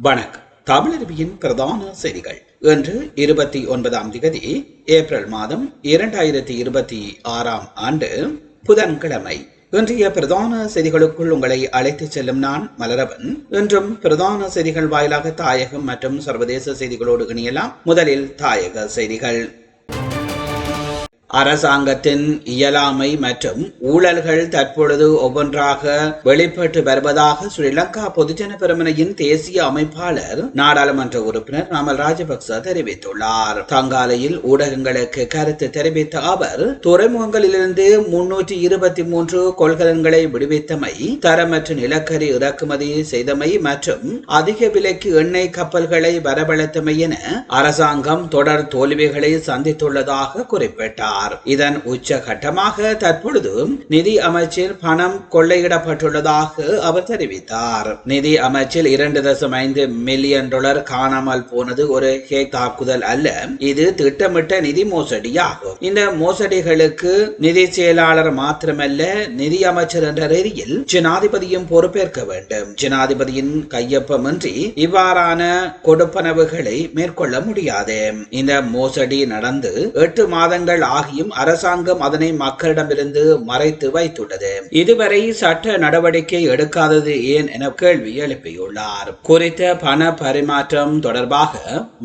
வணக்கம். தமிழருவியின் பிரதான செய்திகள். இன்று 29ஆம் தேதி ஏப்ரல் மாதம் 2026 ஆண்டு புதன்கிழமை. இன்றைய பிரதான செய்திகளுக்குள் உங்களை அழைத்துச் செல்லும் நான் மலரவன். இன்றும் பிரதான செய்திகள் வாயிலாக தாயகம் மற்றும் சர்வதேச செய்திகளோடு இணையலாம். முதலில் தாயக செய்திகள். அரசாங்கத்தின் இயலாமை மற்றும் ஊழல்கள் தற்பொழுது ஒவ்வொன்றாக வெளிப்பட்டு வருவதாக ஸ்ரீலங்கா பொதுஜன பெரமுனையின் தேசிய அமைப்பாளர் நாடாளுமன்ற உறுப்பினர் நாமல் ராஜபக்ச தெரிவித்துள்ளார். தங்காலையில் ஊடகங்களுக்கு கருத்து தெரிவித்த அவர், துறைமுகங்களிலிருந்து 323 கொள்கலன்களை விடுவித்தமை, தரமற்ற நிலக்கரி இறக்குமதி செய்தமை மற்றும் அதிக விலைக்கு எண்ணெய் கப்பல்களை வரவழைத்தமை என அரசாங்கம் தொடர் தோல்விகளை சந்தித்துள்ளதாக குறிப்பிட்டார். இதன் உச்சகட்டமாக தற்பொழுது நிதி அமைச்சில் பணம் கொள்ளையிடப்பட்டுள்ளதாக அவர் தெரிவித்தார். நிதி அமைச்சில் 2.5 மில்லியன் டாலர் காணாமல் போனது ஒரு ஹேக் தாக்குதல் அல்ல, இது திட்டமிட்ட நிதி மோசடியாகும். இந்த மோசடிகளுக்கு நிதி செயலாளர் மாத்திரமல்ல, நிதி அமைச்சர் என்ற ரீதியில் ஜனாதிபதியும் பொறுப்பேற்க வேண்டும். ஜனாதிபதியின் கையொப்பமின்றி இவ்வாறான கொடுப்பனவுகளை மேற்கொள்ள முடியாது. இந்த மோசடி நடந்து 8 மாதங்கள் ஆகியும் அரசாங்கம் அதனை மக்களிடமிருந்து மறைத்து வைத்துள்ளது. இதுவரை சட்ட நடவடிக்கை எடுக்காதது ஏன் என கேள்வி எழுப்பியுள்ளார். குறித்த பண பரிமாற்றம் தொடர்பாக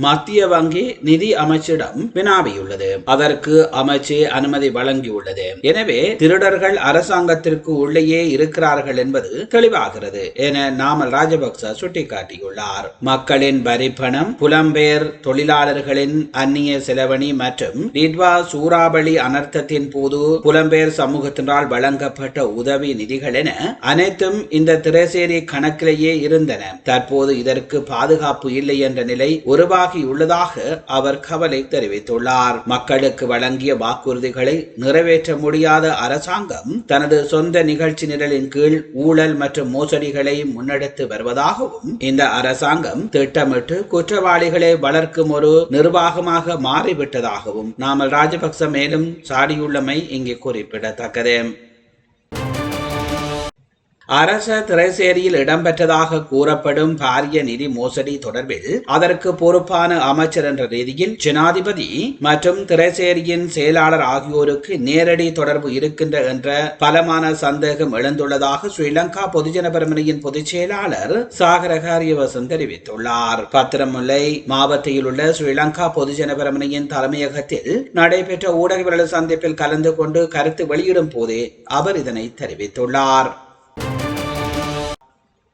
மத்திய வங்கி நிதி அமைச்சிடம் வினாவியுள்ளது. அதற்கு அமைச்சு அனுமதி வழங்கியுள்ளது. எனவே திருடர்கள் அரசாங்கத்திற்கு உள்ளேயே இருக்கிறார்கள் என்பது தெளிவாகிறது என நாமல் ராஜபக்ச சுட்டிக்காட்டியுள்ளார். மக்களின் வரி பணம், புலம்பெயர் தொழிலாளர்களின் அந்நிய செலவணி மற்றும் நிட்வா சூறாவளி அனர்த்தத்தின் போது புலம்பெயர் சமூகத்தினால் வழங்கப்பட்ட உதவி நிதிகள் என அனைத்தும் இந்த திரைசேரி கணக்கிலேயே இருந்தன. தற்போது இதற்கு பாதுகாப்பு இல்லை என்ற நிலை உருவாகியுள்ளதாக அவர் கவலை தெரிவித்துள்ளார். மக்களுக்கு வழங்கிய வாக்குறுதிகளை நிறைவேற்ற முடியாத அரசாங்கம் தனது சொந்த நிகழ்ச்சி நிரலின் கீழ் ஊழல் மற்றும் மோசடிகளை முன்னெடுத்து வருவதாகவும், இந்த அரசாங்கம் திட்டமிட்டு குற்றவாளிகளை வளர்க்கும் ஒரு நிர்வாகமாக மாறிவிட்டதாகவும் நாமல் ராஜபக்ச மேலும் சாடியுள்ளமை இங்கே குறிப்பிடத்தக்கது. அரச திரைசேரியில் இடம்பெற்றதாக கூறப்படும் பாரிய நிதி மோசடி தொடர்பில் அதற்கு பொறுப்பான அமைச்சர் என்ற ரீதியில் ஜனாதிபதி மற்றும் திரைசேரியின் செயலாளர் ஆகியோருக்கு நேரடி தொடர்பு இருக்கின்ற என்ற பலமான சந்தேகம் எழுந்துள்ளதாக ஸ்ரீலங்கா பொதுஜன பெரமுனையின் பொதுச் செயலாளர் சாகர காரியவசம் தெரிவித்துள்ளார். பத்திரமுல்லை மாவட்டத்தில் உள்ள ஸ்ரீலங்கா பொதுஜன பெரமுனையின் தலைமையகத்தில் நடைபெற்ற ஊடகவியலாளர் சந்திப்பில் கலந்து கொண்டு கருத்து வெளியிடும் போதே அவர் இதனை தெரிவித்துள்ளார்.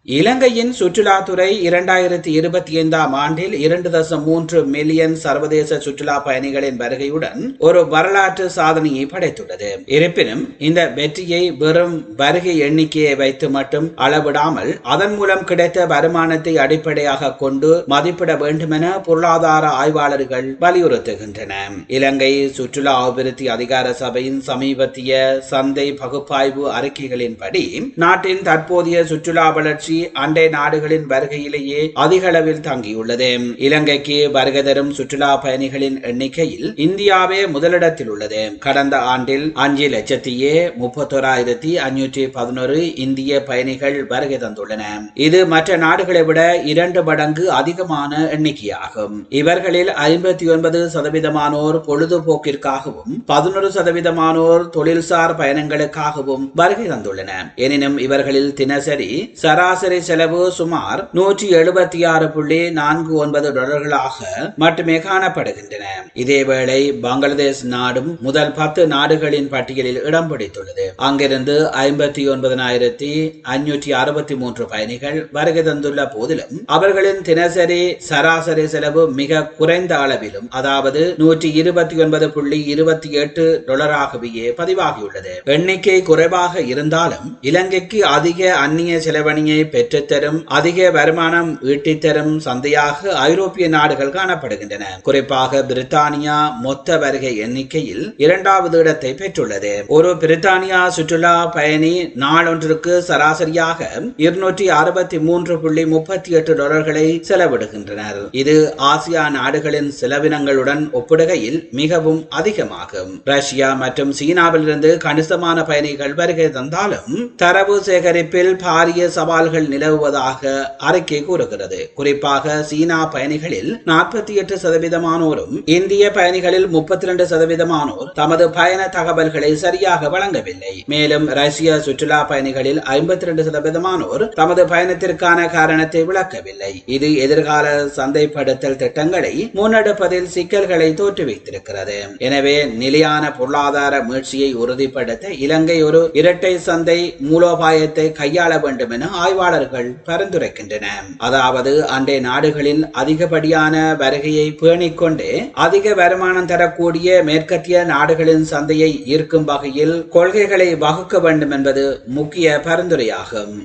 இலங்கையின் சுற்றுலாத்துறை 2025ஆம் ஆண்டில் 2.3 மில்லியன் சர்வதேச சுற்றுலா பயணிகளின் வருகையுடன் ஒரு வரலாற்று சாதனையை படைத்துள்ளது. இருப்பினும் இந்த வெற்றியை வெறும் வருகை எண்ணிக்கையை வைத்து மட்டும் அளவிடாமல் அதன் மூலம் கிடைத்த வருமானத்தை அடிப்படையாக கொண்டு மதிப்பிட வேண்டும் என பொருளாதார ஆய்வாளர்கள் வலியுறுத்துகின்றனர். இலங்கை சுற்றுலா அபிவிருத்தி அதிகார சபையின் சமீபத்திய சந்தை பகுப்பாய்வு அறிக்கைகளின்படி நாட்டின் தற்போதைய சுற்றுலா வளர்ச்சி அண்டை நாடுகளின் வருகையிலேயே அதிக அளவில் தங்கியுள்ளது. இலங்கைக்கு வருகை தரும் சுற்றுலா பயணிகளின் எண்ணிக்கையில் இந்தியாவே முதலிடத்தில் உள்ளது. கடந்த ஆண்டில் 5,31,511 இந்திய பயணிகள் வருகை தந்துள்ளனர். இது மற்ற நாடுகளை விட 2 மடங்கு அதிகமான எண்ணிக்கையாகும். இவர்களில் 59% பொழுதுபோக்கிற்காகவும் 11% தொழில்சார் பயணங்களுக்காகவும் வருகை தந்துள்ளனர். எனினும் இவர்களில் தினசரி சராசரி செலவு சுமார் $176.49 மட்டுமே காணப்படுகின்றன. இதேவேளை பங்களாதேஷ் நாடும் முதல் 10 நாடுகளின் பட்டியலில் இடம் பிடித்துள்ளது. அங்கிருந்து 59,563 பயணிகள் வருகை தந்துள்ள போதிலும் அவர்களின் தினசரி சராசரி செலவு மிக குறைந்த அளவிலும், அதாவது $129.28 பதிவாகியுள்ளது. எண்ணிக்கை குறைவாக இருந்தாலும் இலங்கைக்கு அதிக அந்நிய செலவணியை பெற்றுத்தரும், அதிக வருமானம் ஈட்டித்தரும் சந்தையாக ஐரோப்பிய நாடுகள் காணப்படுகின்றன. குறிப்பாக பிரித்தானியா மொத்த வருகை எண்ணிக்கையில் 2வது இடத்தை பெற்றுள்ளது. ஒரு பிரித்தானியா சுற்றுலா பயணி நாளொன்றுக்கு சராசரியாக $263.38 செலவிடுகின்றனர். இது ஆசியா நாடுகளின் செலவினங்களுடன் ஒப்பிடுகையில் மிகவும் அதிகமாகும். ரஷ்யா மற்றும் சீனாவிலிருந்து கணிசமான பயணிகள் வருகை தந்தாலும் தரவு சேகரிப்பில் பாரிய சவால்கள் தொடர்புகள் நிலவுவதாக அறிக்கை கூறுகிறது. குறிப்பாக சீனா பயணிகளில் 48% இந்திய பயணிகளில் 32% தமது பயண தகவல்களை சரியாக வழங்கவில்லை. மேலும் ரஷ்ய சுற்றுலா பயணிகளில் 52% தமது பயணத்திற்கான காரணத்தை விளக்கவில்லை. இது எதிர்கால சந்தைப்படுத்தல் திட்டங்களை முன்னெடுப்பதில் சிக்கல்களை தோற்றுவித்திருக்கிறது. எனவே நிலையான பொருளாதார மீட்சியை உறுதிப்படுத்த இலங்கை ஒரு இரட்டை சந்தை மூலோபாயத்தை கையாள வேண்டும் என ஆய்வாளர்கள் பரிந்துரைக்கின்றனர். அதாவது அண்டை நாடுகளில் அதிகப்படியான வருகையை பேணிக்கொண்டே அதிக வருமானம் தரக்கூடிய மேற்கத்திய நாடுகளின் சந்தையை ஈர்க்கும் வகையில் கொள்கைகளை வகுக்க வேண்டும் என்பது முக்கிய பரிந்துரையாகும்.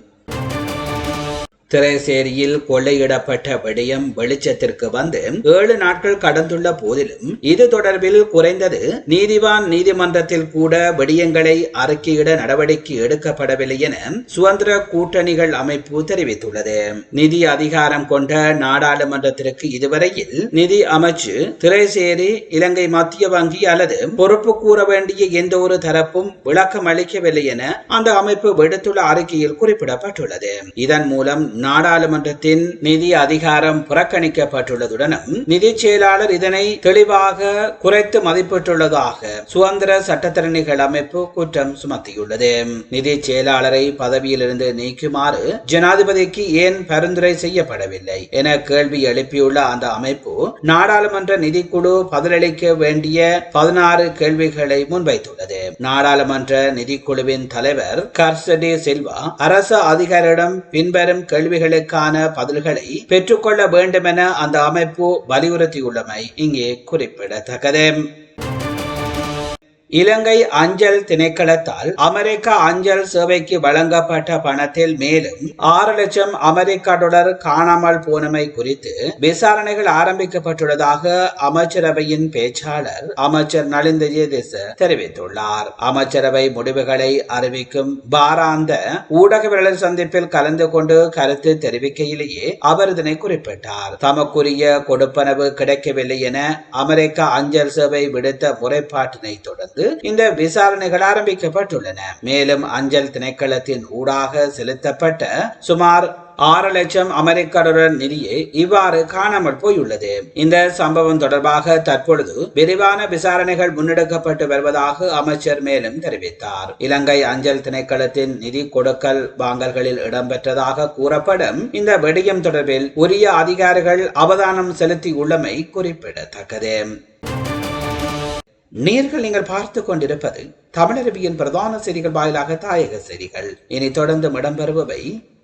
திரைசேரியில் கொள்ளையிடப்பட்ட விடயம் வெளிச்சத்திற்கு வந்து 7 நாட்கள் கடந்துள்ள போதிலும் இது தொடர்பில் குறைந்தது நீதிவான் நீதிமன்றத்தில் கூட விடயங்களை அறிக்கையிட நடவடிக்கை எடுக்கப்படவில்லை என சுதந்திர கூட்டணிகள் அமைப்பு தெரிவித்துள்ளது. நிதி அதிகாரம் கொண்ட நாடாளுமன்றத்திற்கு இதுவரையில் நிதி அமைச்சு, திரைசேரி, இலங்கை மத்திய வங்கி அல்லது பொறுப்பு கூற வேண்டிய எந்த ஒரு தரப்பும் விளக்கம் அளிக்கவில்லை என அந்த அமைப்பு விடுத்துள்ள அறிக்கையில் குறிப்பிடப்பட்டுள்ளது. இதன் மூலம் நாடாளுமன்றத்தின் நிதி அதிகாரம் புறக்கணிக்கப்பட்டுள்ளதுடனும் நிதி செயலாளர் இதனை தெளிவாக குறைத்து மதிப்பிட்டுள்ளதாக சுதந்திர சட்டத்தரணிகள் அமைப்பு குற்றம் சுமத்தியுள்ளது. நிதி செயலாளரை பதவியிலிருந்து நீக்குமாறு ஜனாதிபதிக்கு ஏன் பரிந்துரை செய்யப்படவில்லை என கேள்வி எழுப்பியுள்ள அந்த அமைப்பு நாடாளுமன்ற நிதிக்குழு பதிலளிக்க வேண்டிய 16 கேள்விகளை முன்வைத்துள்ளது. நாடாளுமன்ற நிதிக்குழுவின் தலைவர் கர்சடி சில்வா அரசு அதிகாரியிடம் பின்வரும் கேள்விகளுக்கான பதில்களை பெற்றுக்கொள்ள வேண்டும் என அந்த அமைப்பு வலியுறுத்தியுள்ளமை இங்கே குறிப்பிடத்தக்கது. இலங்கை அஞ்சல் திணைக்களத்தால் அமெரிக்க அஞ்சல் சேவைக்கு வழங்கப்பட்ட பணத்தில் மேலும் 6 லட்சம் அமெரிக்க டாலர் காணாமல் போனமை குறித்து விசாரணைகள் ஆரம்பிக்கப்பட்டுள்ளதாக அமைச்சரவையின் பேச்சாளர் அமைச்சர் நலிந்த ஜெயதிச தெரிவித்துள்ளார். அமைச்சரவை முடிவுகளை அறிவிக்கும் வாராந்த ஊடகவியலாளர் சந்திப்பில் கலந்து கொண்டு கருத்து தெரிவிக்கையிலேயே அவர் இதனை குறிப்பிட்டார். தமக்குரிய கொடுப்பனவு கிடைக்கவில்லை என அமெரிக்க அஞ்சல் சேவை விடுத்த முறைப்பாட்டினை தொடர்ந்து இந்த விசாரணைகள் ஆரம்பிக்கப்பட்டுள்ளன. மேலும் அஞ்சல் திணைக்களத்தின் ஊடாக செலுத்தப்பட்ட சுமார் 6 லட்சம் அமெரிக்க டாலர் நிதியே இவ்வாறு காணாமல் போயுள்ளது. இந்த சம்பவம் தொடர்பாக தற்பொழுது விரிவான விசாரணைகள் முன்னெடுக்கப்பட்டு வருவதாக அமைச்சர் மேலும் தெரிவித்தார். இலங்கை அஞ்சல் திணைக்களத்தின் நிதி கொடுக்கல் வாங்கல்களில் இடம்பெற்றதாக கூறப்படும் இந்த விடயம் தொடர்பில் உரிய அதிகாரிகள் அவதானம் செலுத்தியுள்ளமை குறிப்பிடத்தக்கது. நீங்கள் பார்த்து கொண்டிருப்பது தமிழருவியின் பிரதான செய்திகள் வாயிலாக தாயக செய்திகள். இனி தொடர்ந்து இடம்பெறுபவை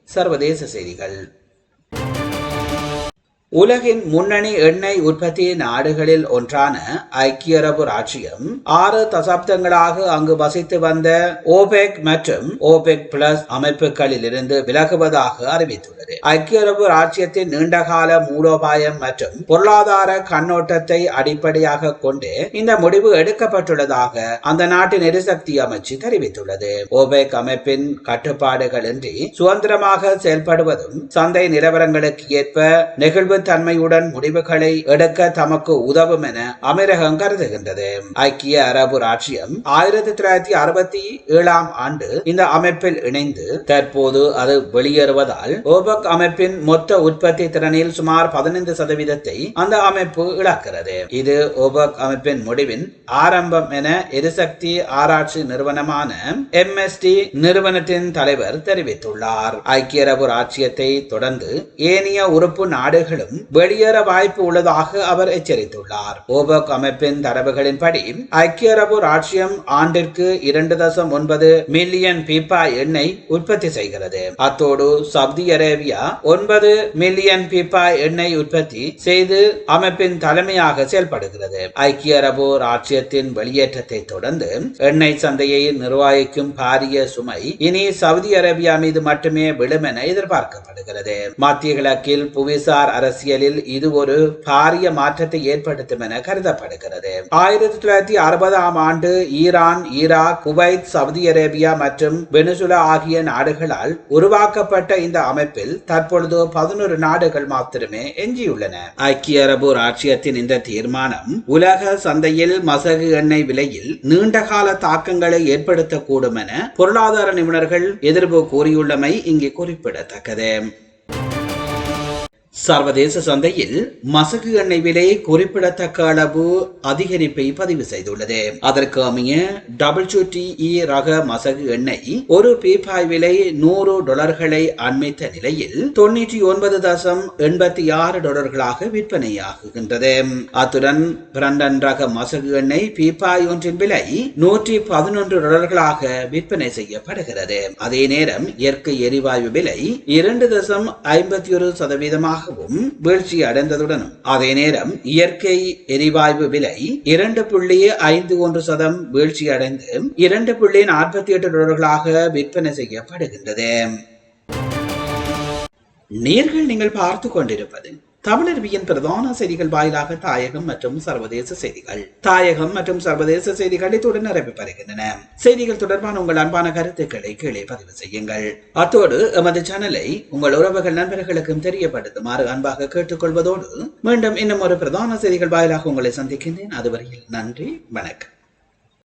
சர்வதேச செய்திகள். உலகின் முன்னணி எண்ணெய் உற்பத்தி நாடுகளில் ஒன்றான ஐக்கிய அரபு ராச்சியம் 6 தசாப்தங்களாக அங்கு வசித்து வந்த ஓபெக் மற்றும் ஓபெக் பிளஸ் அமைப்புகளில் இருந்து விலகுவதாக அறிவித்துள்ளது. ஐக்கிய அரபு ராச்சியத்தின் நீண்டகால மூலோபாயம் மற்றும் பொருளாதார கண்ணோட்டத்தை அடிப்படையாக கொண்டு இந்த முடிவு எடுக்கப்பட்டுள்ளதாக அந்த நாட்டின் எரிசக்தி அமைச்சு தெரிவித்துள்ளது. ஓபெக் அமைப்பின் கட்டுப்பாடுகளின்றி சுதந்திரமாக செயல்படுவதும் சந்தை நிலவரங்களுக்கு ஏற்ப நெகிழ்வு தன்மையுடன் முடிவுகளை எடுக்க தமக்கு உதவும் என அமீரகம் கருதுகின்றது. ஐக்கிய அரபு ராச்சியம் 1967 ஆண்டு இந்த அமைப்பில் இணைந்து தற்போது அது வெளியேறுவதால் ஓபெக் அமைப்பின் மொத்த உற்பத்தி திறனில் சுமார் 15% அந்த அமைப்பு இழக்கிறது. இது ஓபெக் அமைப்பின் முடிவின் ஆரம்பம் என எரிசக்தி ஆராய்ச்சி நிறுவனமான MSD நிறுவனத்தின் தலைவர் தெரிவித்துள்ளார். ஐக்கிய அரபு ராச்சியத்தை தொடர்ந்து ஏனைய உறுப்பு நாடுகளும் வெளியேற வாய்ப்பு உள்ளதாக அவர் எச்சரித்துள்ளார். ஓபெக் அமைப்பின் தரவுகளின்படி ஐக்கிய அரபு ராச்சியம் ஆண்டிற்கு 2.9 மில்லியன் பீப்பா எண்ணெய் உற்பத்தி செய்கிறது. அத்தோடு சவுதி அரேபியா 9 மில்லியன் பீப்பா எண்ணெய் உற்பத்தி செய்து அமைப்பின் தலைமையாக செயல்படுகிறது. ஐக்கிய அரபு ராச்சியத்தின் வெளியேற்றத்தை தொடர்ந்து எண்ணெய் சந்தையை நிர்வகிக்கும் பாரிய சுமை இனி சவுதி அரேபியா மீது மட்டுமே விழும் என எதிர்பார்க்கப்படுகிறது. மத்திய கிழக்கில் புவிசார் அரசியல் அரசியலில் இது ஒரு பாரிய மாற்றத்தை ஏற்படுத்தும் என கருதப்படுகிறது. 1960ஆம் ஆண்டு Iran, Iraq, Kuwait, Saudi Arabia மற்றும் வெனிசுலா ஆகிய நாடுகளால் உருவாக்கப்பட்ட இந்த அமைப்பில் தற்பொழுது 11 நாடுகள் மாத்திரமே எஞ்சியுள்ளன. ஐக்கிய அரபு ராச்சியத்தின் இந்த தீர்மானம் உலக சந்தையில் மசகு எண்ணெய் விலையில் நீண்டகால தாக்கங்களை ஏற்படுத்தக்கூடும் என பொருளாதார நிபுணர்கள் எதிர்ப்பு கூறியுள்ளமை இங்கே குறிப்பிடத்தக்கது. சர்வதேச சந்தையில் மசகு எண்ணெய் விலை குறிப்பிடத்தக்க அளவு அதிகரிப்பை பதிவு செய்துள்ளது. அதற்கு அமைய WTI ரக மசகு எண்ணெய் ஒரு பீப்பாய் விலை $100 அண்மித்த நிலையில் $99.86 விற்பனையாகுகின்றது. அத்துடன் பிரண்டன் ரக மசகு எண்ணெய் பீப்பாய் ஒன்றின் விலை $111 விற்பனை செய்யப்படுகிறது. அதே நேரம் இயற்கை எரிவாயு விலை 2.51% வீழ்ச்சி அடைந்ததுடனும் அதே நேரம் இயற்கை எரிவாயு விலை 2.51% வீழ்ச்சி அடைந்து $2.48 விற்பனை செய்யப்படுகின்றது. நீங்கள் பார்த்து கொண்டிருப்பது தமிழர்வியின் பிரதான செய்திகள் வாயிலாக தாயகம் மற்றும் சர்வதேச செய்திகள். தாயகம் மற்றும் சர்வதேச செய்திகள் இத்துடன் நிறைவேறுகின்றன. செய்திகள் தொடர்பான உங்கள் அன்பான கருத்துக்களை கீழே பதிவு செய்யுங்கள். அத்தோடு எமது சேனலை உங்கள் உறவுகள் நண்பர்களுக்கும் தெரியப்படுத்துமாறு அன்பாக கேட்டுக்கொள்வதோடு மீண்டும் இன்னும் ஒரு பிரதான செய்திகள் வாயிலாக உங்களை சந்திக்கின்றேன். அதுவரையில் நன்றி, வணக்கம்.